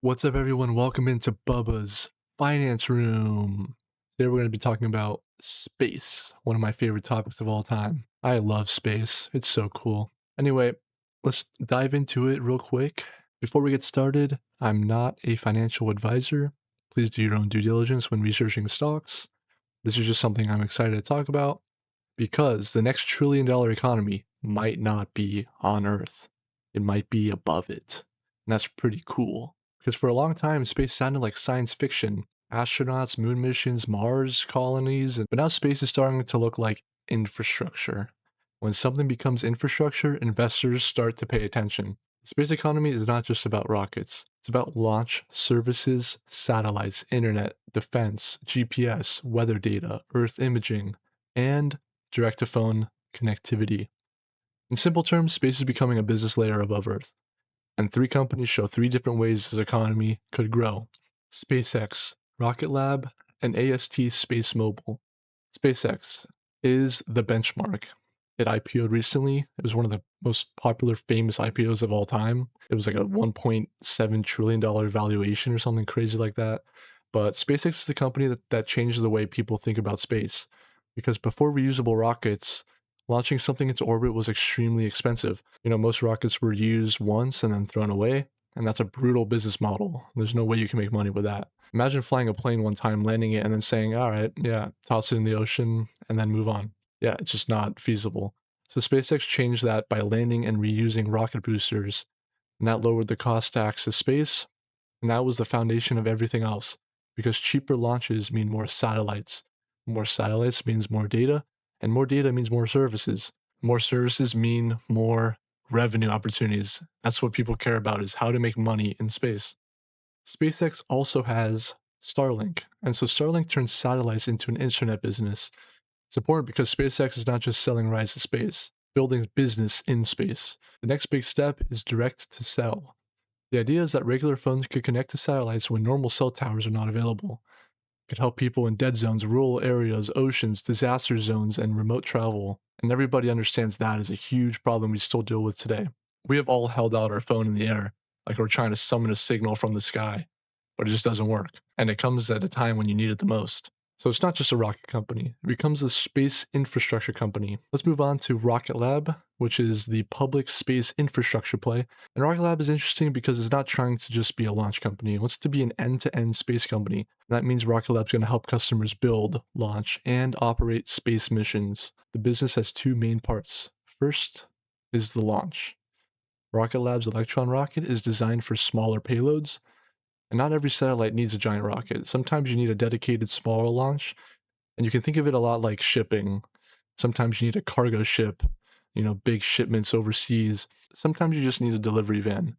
What's up, everyone? Welcome into Bubba's Finance Room. Today, we're going to be talking about space, one of my favorite topics of all time. I love space, it's so cool. Anyway, let's dive into it real quick. Before we get started, I'm not a financial advisor. Please do your own due diligence when researching stocks. This is just something I'm excited to talk about because the next $1 trillion economy might not be on Earth, it might be above it. And that's pretty cool. Because for a long time, space sounded like science fiction. Astronauts, moon missions, Mars colonies, but now space is starting to look like infrastructure. When something becomes infrastructure, investors start to pay attention. The space economy is not just about rockets. It's about launch, services, satellites, internet, defense, GPS, weather data, Earth imaging, and direct-to-phone connectivity. In simple terms, space is becoming a business layer above Earth. And three companies show three different ways this economy could grow: SpaceX, Rocket Lab, and AST Space Mobile. SpaceX is the benchmark. It IPO'd recently. It was one of the most popular, famous IPOs of all time. It was like a $1.7 trillion valuation or something crazy like that. But SpaceX is the company that changed the way people think about space. Because before reusable rockets, launching something into orbit was extremely expensive. Most rockets were used once and then thrown away, and that's a brutal business model. There's no way you can make money with that. Imagine flying a plane one time, landing it, and then saying, all right, yeah, toss it in the ocean, and then move on. Yeah, it's just not feasible. So SpaceX changed that by landing and reusing rocket boosters, and that lowered the cost to access space, and that was the foundation of everything else. Because cheaper launches mean more satellites. More satellites means more data, and more data means more services. More services mean more revenue opportunities. That's what people care about, is how to make money in space. SpaceX also has Starlink, and so Starlink turns satellites into an internet business. It's important because SpaceX is not just selling rides to space, building business in space. The next big step is direct to cell. The idea is that regular phones could connect to satellites when normal cell towers are not available. It could help people in dead zones, rural areas, oceans, disaster zones, and remote travel. And everybody understands that is a huge problem we still deal with today. We have all held out our phone in the air, like we're trying to summon a signal from the sky, but it just doesn't work. And it comes at a time when you need it the most. So it's not just a rocket company, it becomes a space infrastructure company. Let's move on to Rocket Lab, which is the public space infrastructure play. And Rocket Lab is interesting because it's not trying to just be a launch company. It wants to be an end-to-end space company. And that means Rocket Lab is going to help customers build, launch, and operate space missions. The business has two main parts. First is the launch. Rocket Lab's Electron rocket is designed for smaller payloads, and not every satellite needs a giant rocket. Sometimes you need a dedicated smaller launch, and you can think of it a lot like shipping. Sometimes you need a cargo ship, big shipments overseas. Sometimes you just need a delivery van.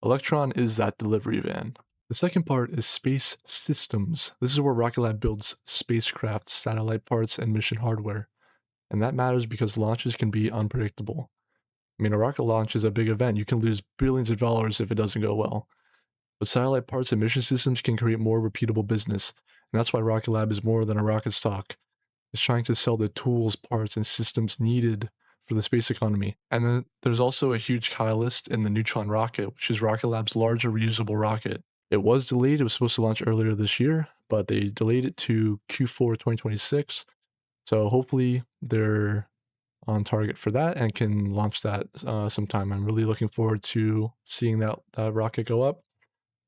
Electron is that delivery van. The second part is space systems. This is where Rocket Lab builds spacecraft, satellite parts, and mission hardware. And that matters because launches can be unpredictable. A rocket launch is a big event. You can lose billions of dollars if it doesn't go well. But satellite parts and mission systems can create more repeatable business. And that's why Rocket Lab is more than a rocket stock. It's trying to sell the tools, parts, and systems needed for the space economy. And then there's also a huge catalyst in the Neutron rocket, which is Rocket Lab's larger reusable rocket. It was delayed. It was supposed to launch earlier this year, but they delayed it to Q4 2026. So hopefully they're on target for that and can launch that sometime. I'm really looking forward to seeing that rocket go up.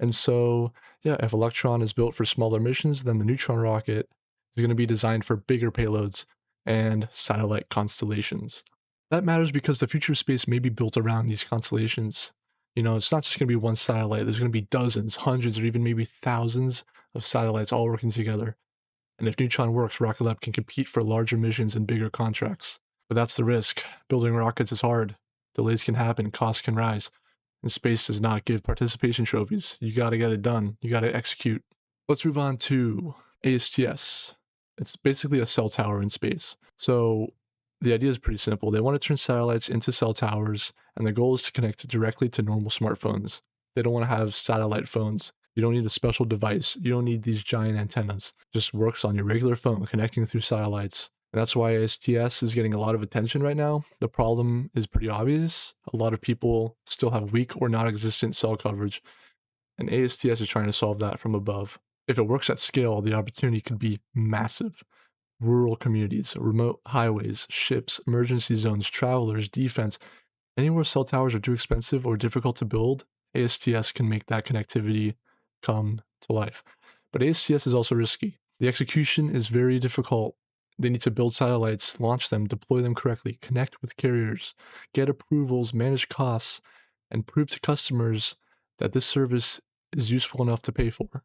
And so, yeah, if Electron is built for smaller missions, then the Neutron rocket is going to be designed for bigger payloads and satellite constellations. That matters because the future of space may be built around these constellations. It's not just going to be one satellite. There's going to be dozens, hundreds, or even maybe thousands of satellites all working together. And if Neutron works, Rocket Lab can compete for larger missions and bigger contracts. But that's the risk. Building rockets is hard. Delays can happen, costs can rise. And space does not give participation trophies. You gotta get it done. You gotta execute. Let's move on to ASTS. It's basically a cell tower in space. So the idea is pretty simple. They want to turn satellites into cell towers, and the goal is to connect directly to normal smartphones. They don't want to have satellite phones. You don't need a special device. You don't need these giant antennas. It just works on your regular phone, connecting through satellites. And that's why STS is getting a lot of attention right now. The problem is pretty obvious. A lot of people still have weak or non-existent cell coverage. and ASTS is trying to solve that from above. If it works at scale, the opportunity could be massive. Rural communities, remote highways, ships, emergency zones, travelers, defense, anywhere cell towers are too expensive or difficult to build, ASTS can make that connectivity come to life. But ASTS is also risky. The execution is very difficult. They need to build satellites, launch them, deploy them correctly, connect with carriers, get approvals, manage costs, and prove to customers that this service is useful enough to pay for.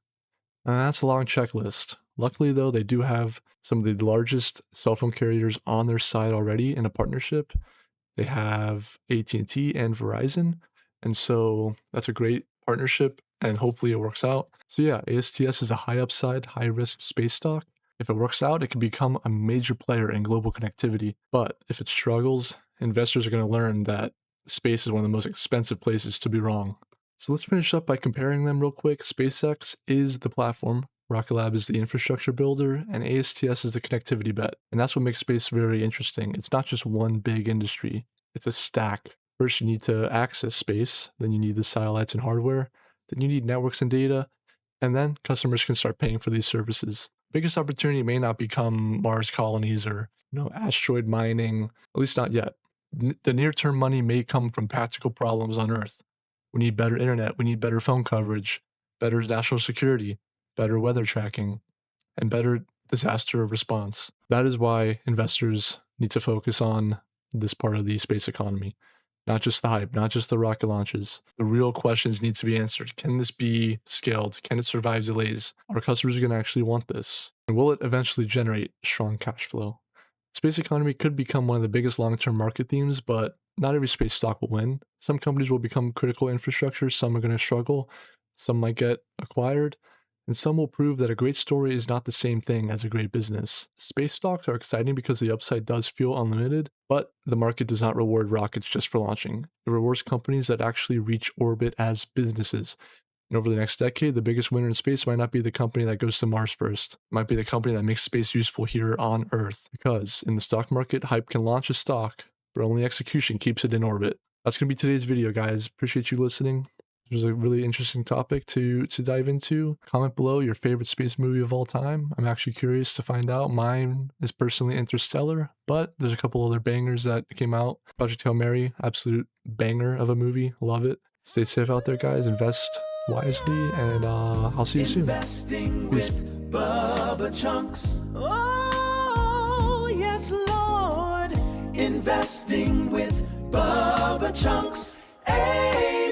And that's a long checklist. Luckily, though, they do have some of the largest cell phone carriers on their side already in a partnership. They have AT&T and Verizon, and so that's a great partnership, and hopefully it works out. So yeah, ASTS is a high upside, high risk space stock. If it works out, it can become a major player in global connectivity. But if it struggles, investors are going to learn that space is one of the most expensive places to be wrong. So let's finish up by comparing them real quick. SpaceX is the platform, Rocket Lab is the infrastructure builder, and ASTS is the connectivity bet. And that's what makes space very interesting. It's not just one big industry, it's a stack. First, you need to access space, then you need the satellites and hardware, then you need networks and data, and then customers can start paying for these services. Biggest opportunity may not become Mars colonies or asteroid mining, at least not yet. The near-term money may come from practical problems on Earth. We need better internet, we need better phone coverage, better national security, better weather tracking, and better disaster response. That is why investors need to focus on this part of the space economy. Not just the hype, not just the rocket launches. The real questions need to be answered. Can this be scaled? Can it survive delays? Are customers going to actually want this? And will it eventually generate strong cash flow? Space economy could become one of the biggest long-term market themes, but not every space stock will win. Some companies will become critical infrastructure, some are going to struggle, some might get acquired, and some will prove that a great story is not the same thing as a great business. Space stocks are exciting because the upside does feel unlimited, but the market does not reward rockets just for launching. It rewards companies that actually reach orbit as businesses. And over the next decade, the biggest winner in space might not be the company that goes to Mars first. It might be the company that makes space useful here on Earth. Because in the stock market, hype can launch a stock, but only execution keeps it in orbit. That's going to be today's video, guys. Appreciate you listening. It was a really interesting topic to dive into. Comment below your favorite space movie of all time. I'm actually curious to find out. Mine is personally Interstellar, but there's a couple other bangers that came out. Project Hail Mary, absolute banger of a movie. Love it. Stay safe out there, guys. Invest wisely, and I'll see you soon. Investing Peace. with Bubba Chunks. Oh, yes, Lord. Investing with Bubba Chunks. Hey.